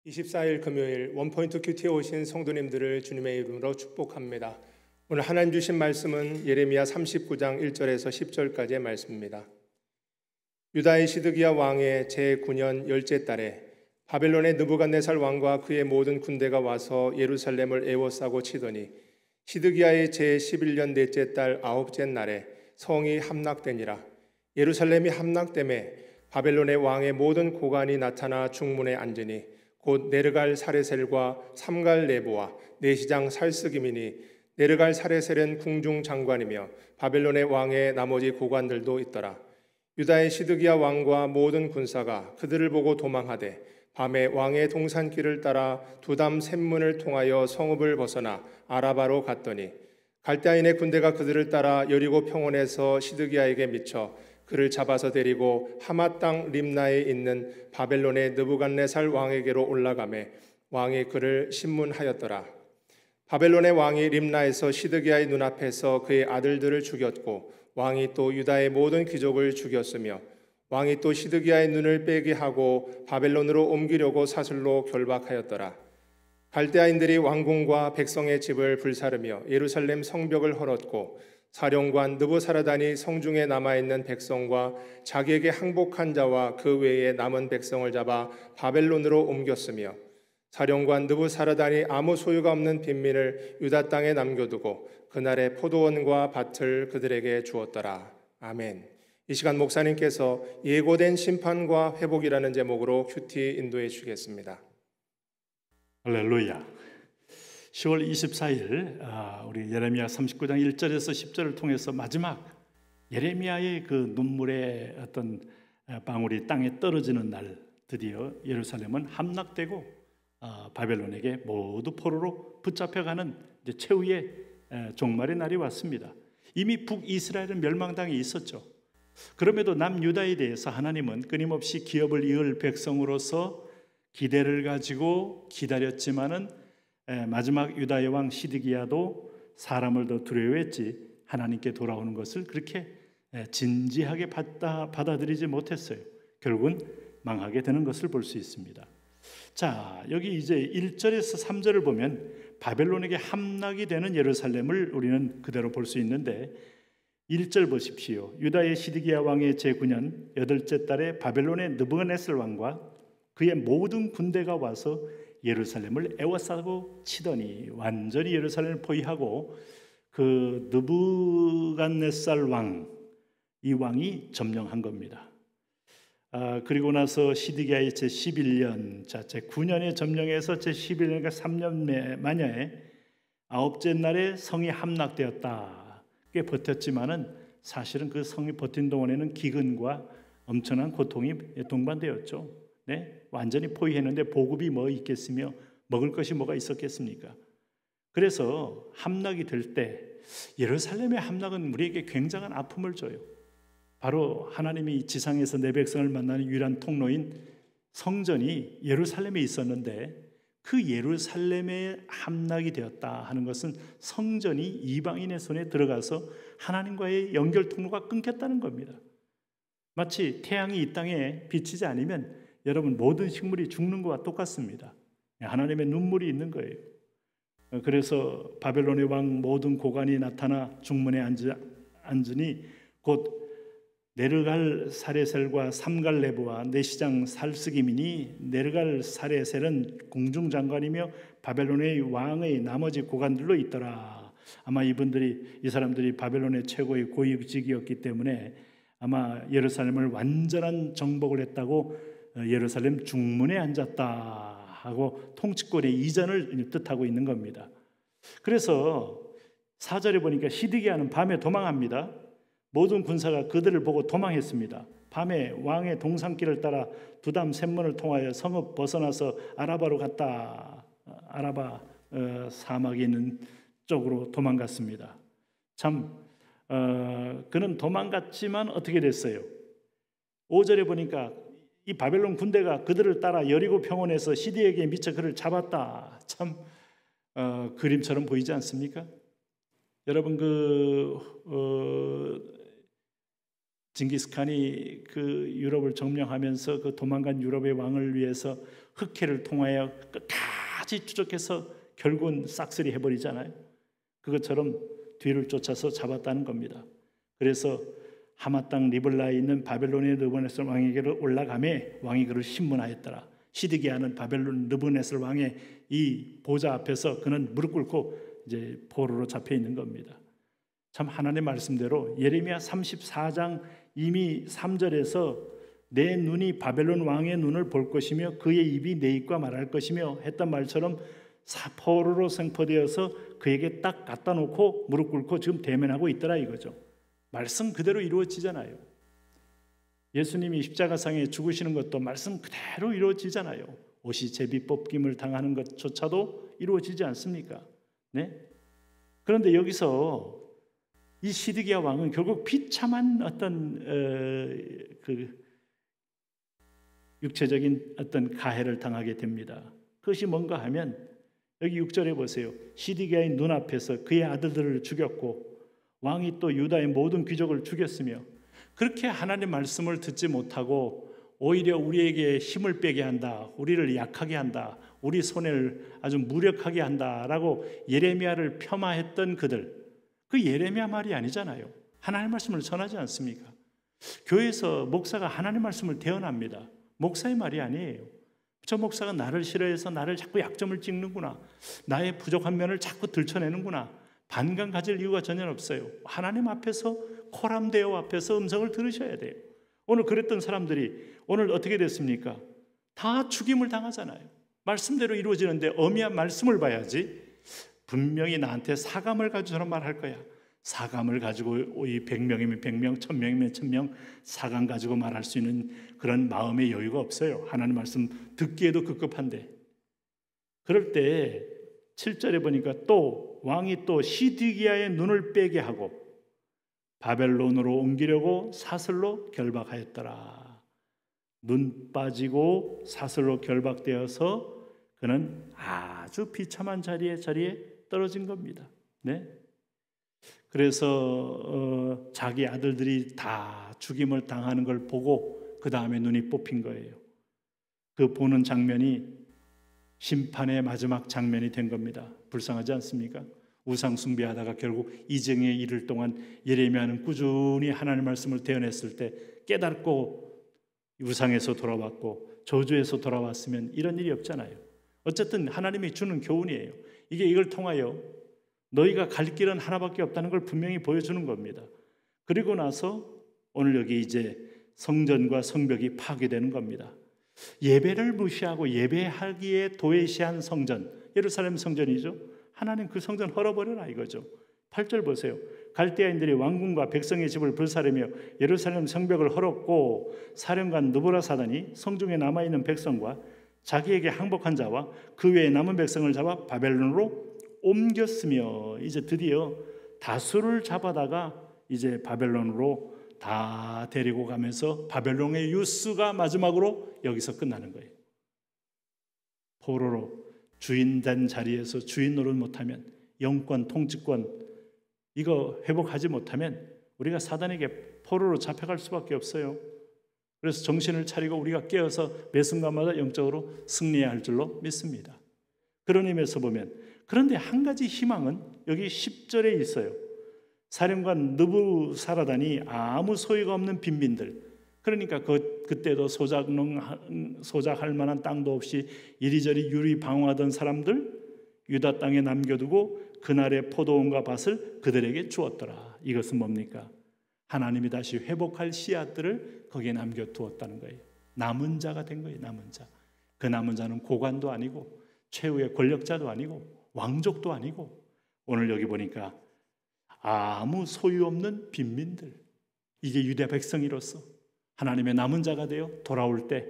24일 금요일 원포인트 큐티에 오신 성도님들을 주님의 이름으로 축복합니다. 오늘 하나님 주신 말씀은 예레미야 39장 1절에서 10절까지의 말씀입니다. 유다의 시드기야 왕의 제9년 열째 달에 바벨론의 느부갓네살 왕과 그의 모든 군대가 와서 예루살렘을 에워싸고 치더니 시드기야의 제11년 넷째 달 아홉째 날에 성이 함락되니라. 예루살렘이 함락됨에 바벨론의 왕의 모든 고관이 나타나 중문에 앉으니 곧 네르갈 사레셀과 삼갈 네보와 내시장 살스기민이 네르갈 사레셀은 궁중 장관이며 바벨론의 왕의 나머지 고관들도 있더라. 유다의 시드기야 왕과 모든 군사가 그들을 보고 도망하되 밤에 왕의 동산길을 따라 두담 샘문을 통하여 성읍을 벗어나 아라바로 갔더니 갈대아인의 군대가 그들을 따라 여리고 평원에서 시드기야에게 미쳐 그를 잡아서 데리고 하맛 땅 림나에 있는 바벨론의 느부갓네살 왕에게로 올라가매 왕이 그를 신문하였더라. 바벨론의 왕이 림나에서 시드기야의 눈앞에서 그의 아들들을 죽였고 왕이 또 유다의 모든 귀족을 죽였으며 왕이 또 시드기야의 눈을 빼게 하고 바벨론으로 옮기려고 사슬로 결박하였더라. 갈대아인들이 왕궁과 백성의 집을 불사르며 예루살렘 성벽을 헐었고 사령관 느부사라단이 성중에 남아있는 백성과 자기에게 항복한 자와 그 외에 남은 백성을 잡아 바벨론으로 옮겼으며 사령관 느부사라단이 아무 소유가 없는 빈민을 유다 땅에 남겨두고 그날의 포도원과 밭을 그들에게 주었더라. 아멘. 이 시간 목사님께서 예고된 심판과 회복이라는 제목으로 큐티 인도해 주시겠습니다. 할렐루야. 10월 24일 우리 예레미야 39장 1절에서 10절을 통해서 마지막 예레미야의 그 눈물의 어떤 방울이 땅에 떨어지는 날 드디어 예루살렘은 함락되고 바벨론에게 모두 포로로 붙잡혀가는 이제 최후의 종말의 날이 왔습니다. 이미 북이스라엘은 멸망당해 있었죠. 그럼에도 남유다에 대해서 하나님은 끊임없이 기업을 이을 백성으로서 기대를 가지고 기다렸지만은 마지막 유다의 왕 시드기야도 사람을 더 두려워했지 하나님께 돌아오는 것을 그렇게 진지하게 받아들이지 못했어요. 결국은 망하게 되는 것을 볼 수 있습니다. 자, 여기 이제 1절에서 3절을 보면 바벨론에게 함락이 되는 예루살렘을 우리는 그대로 볼 수 있는데 1절 보십시오. 유다의 시드기야 왕의 제9년 8째 달에 바벨론의 느부갓네살 왕과 그의 모든 군대가 와서 예루살렘을 에워싸고 치더니 완전히 예루살렘을 포위하고 그 느부갓네살 왕, 이 왕이 점령한 겁니다. 그리고 나서 시드기야의 제11년, 제9년에 점령해서 제11년과 3년 만여에 아홉째 날에 성이 함락되었다. 꽤 버텼지만은 사실은 그 성이 버틴 동안에는 기근과 엄청난 고통이 동반되었죠. 네? 완전히 포위했는데 보급이 뭐 있겠으며 먹을 것이 뭐가 있었겠습니까? 그래서 함락이 될 때 예루살렘의 함락은 우리에게 굉장한 아픔을 줘요. 바로 하나님이 지상에서 내 백성을 만나는 유일한 통로인 성전이 예루살렘에 있었는데 그 예루살렘에 함락이 되었다 하는 것은 성전이 이방인의 손에 들어가서 하나님과의 연결 통로가 끊겼다는 겁니다. 마치 태양이 이 땅에 비치지 않으면 여러분 모든 식물이 죽는 것과 똑같습니다. 하나님의 눈물이 있는 거예요. 그래서 바벨론의 왕 모든 고관이 나타나 중문에 앉으니 곧 네르갈 사레셀과 삼갈 네보와 내시장 살스기민이 네르갈 사레셀은 궁중장관이며 바벨론의 왕의 나머지 고관들로 있더라. 아마 이 사람들이 바벨론의 최고의 고위직이었기 때문에 아마 예루살렘을 완전한 정복을 했다고 예루살렘 중문에 앉았다 하고 통치권의 이전을 뜻하고 있는 겁니다. 그래서 4절에 보니까 시드기야는 밤에 도망합니다. 모든 군사가 그들을 보고 도망했습니다. 밤에 왕의 동산길을 따라 두담 샘문을 통하여 성읍 벗어나서 아라바로 갔다. 아라바 사막에 있는 쪽으로 도망갔습니다. 참 그는 도망갔지만 어떻게 됐어요? 5절에 보니까 이 바벨론 군대가 그들을 따라 여리고 평원에서 시드기야에게 미쳐 그를 잡았다. 참 그림처럼 보이지 않습니까? 여러분 징기스칸이 그 유럽을 점령하면서 그 도망간 유럽의 왕을 위해서 흑해를 통하여 끝까지 추적해서 결국은 싹쓸이 해버리잖아요. 그것처럼 뒤를 쫓아서 잡았다는 겁니다. 그래서 하마 땅 리블라에 있는 바벨론의 르브네스 왕에게로 올라가매 왕이 그를 신문하였더라. 시드기야는 바벨론 르브네스 왕의 이 보좌 앞에서 그는 무릎 꿇고 이제 포로로 잡혀 있는 겁니다. 참 하나님의 말씀대로 예레미야 34장 이미 3절에서 내 눈이 바벨론 왕의 눈을 볼 것이며 그의 입이 내 입과 말할 것이며 했던 말처럼 포로로 생포되어서 그에게 딱 갖다 놓고 무릎 꿇고 지금 대면하고 있더라 이거죠. 말씀 그대로 이루어지잖아요. 예수님이 십자가상에 죽으시는 것도 말씀 그대로 이루어지잖아요. 옷이 제비 뽑김을 당하는 것조차도 이루어지지 않습니까? 네? 그런데 여기서 이 시드기야 왕은 결국 비참한 어떤 그 육체적인 어떤 가해를 당하게 됩니다. 그것이 뭔가 하면 여기 6절에 보세요. 시드기야의 눈앞에서 그의 아들들을 죽였고 왕이 또 유다의 모든 귀족을 죽였으며 그렇게 하나님의 말씀을 듣지 못하고 오히려 우리에게 힘을 빼게 한다. 우리를 약하게 한다. 우리 손을 아주 무력하게 한다라고 예레미야를 폄하했던 그들. 그 예레미야 말이 아니잖아요. 하나님의 말씀을 전하지 않습니까? 교회에서 목사가 하나님의 말씀을 대언합니다. 목사의 말이 아니에요. 저 목사가 나를 싫어해서 나를 자꾸 약점을 찍는구나. 나의 부족한 면을 자꾸 들춰내는구나. 반감 가질 이유가 전혀 없어요. 하나님 앞에서 코람데오 앞에서 음성을 들으셔야 돼요. 오늘 그랬던 사람들이 오늘 어떻게 됐습니까? 다 죽임을 당하잖아요. 말씀대로 이루어지는데 엄미한 말씀을 봐야지. 분명히 나한테 사감을 가지고 저런 말 할 거야. 사감을 가지고 이 100명이면 100명, 1000명이면 1000명 사감 가지고 말할 수 있는 그런 마음의 여유가 없어요. 하나님 말씀 듣기에도 급급한데. 그럴 때 7절에 보니까 또 왕이 또 시드기야의 눈을 빼게 하고 바벨론으로 옮기려고 사슬로 결박하였더라. 눈 빠지고 사슬로 결박되어서 그는 아주 비참한 자리에 떨어진 겁니다. 네? 그래서 자기 아들들이 다 죽임을 당하는 걸 보고 그 다음에 눈이 뽑힌 거예요. 그 보는 장면이 심판의 마지막 장면이 된 겁니다. 불쌍하지 않습니까? 우상 숭배하다가 결국 이정에 이를 동안 예레미야는 꾸준히 하나님의 말씀을 대언했을 때 깨닫고 우상에서 돌아왔고 저주에서 돌아왔으면 이런 일이 없잖아요. 어쨌든 하나님이 주는 교훈이에요. 이걸 통하여 너희가 갈 길은 하나밖에 없다는 걸 분명히 보여주는 겁니다. 그리고 나서 오늘 여기 이제 성전과 성벽이 파괴되는 겁니다. 예배를 무시하고 예배하기에 도외시한 성전, 예루살렘 성전이죠. 하나님 그 성전 헐어버려라 이거죠. 8절 보세요. 갈대아인들이 왕궁과 백성의 집을 불사르며 예루살렘 성벽을 헐었고 사령관 느부라사단이 성중에 남아있는 백성과 자기에게 항복한 자와 그 외에 남은 백성을 잡아 바벨론으로 옮겼으며 이제 드디어 다수를 잡아다가 이제 바벨론으로 다 데리고 가면서 바벨론의 유스가 마지막으로 여기서 끝나는 거예요. 포로로 주인된 자리에서 주인 노릇 못하면 영권, 통치권 이거 회복하지 못하면 우리가 사단에게 포로로 잡혀갈 수밖에 없어요. 그래서 정신을 차리고 우리가 깨어서 매 순간마다 영적으로 승리해야 할 줄로 믿습니다. 그런 의미에서 보면 그런데 한 가지 희망은 여기 10절에 있어요. 사령관 느부사라단이 아무 소유가 없는 빈민들, 그러니까 그때도 소작할 만한 땅도 없이 이리저리 유리 방황하던 사람들 유다 땅에 남겨두고 그날의 포도원과 밭을 그들에게 주었더라. 이것은 뭡니까? 하나님이 다시 회복할 씨앗들을 거기에 남겨두었다는 거예요. 남은 자가 된 거예요. 남은 자. 그 남은 자는 고관도 아니고 최후의 권력자도 아니고 왕족도 아니고 오늘 여기 보니까 아무 소유 없는 빈민들, 이게 유대 백성이로서 하나님의 남은 자가 되어 돌아올 때,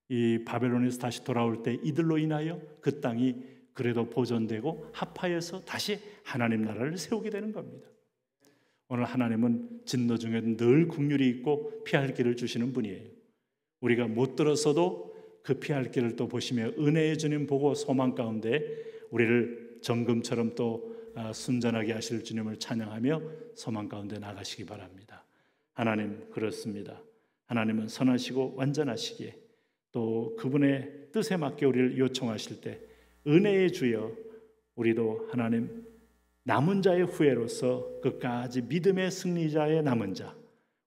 이 바벨론에서 다시 돌아올 때 이들로 인하여 그 땅이 그래도 보존되고 합하여서 다시 하나님 나라를 세우게 되는 겁니다. 오늘 하나님은 진노 중에 늘 긍휼이 있고 피할 길을 주시는 분이에요. 우리가 못 들었어도 그 피할 길을 또 보시며 은혜의 주님 보고 소망 가운데 우리를 정금처럼 또 순전하게 하실 주님을 찬양하며 소망 가운데 나가시기 바랍니다. 하나님 그렇습니다. 하나님은 선하시고 완전하시기에 또 그분의 뜻에 맞게 우리를 요청하실 때 은혜의 주여 우리도 하나님 남은 자의 후예로서 끝까지 믿음의 승리자의 남은 자,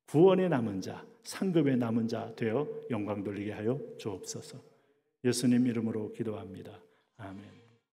구원의 남은 자, 상급의 남은 자 되어 영광 돌리게 하여 주옵소서. 예수님 이름으로 기도합니다. 아멘.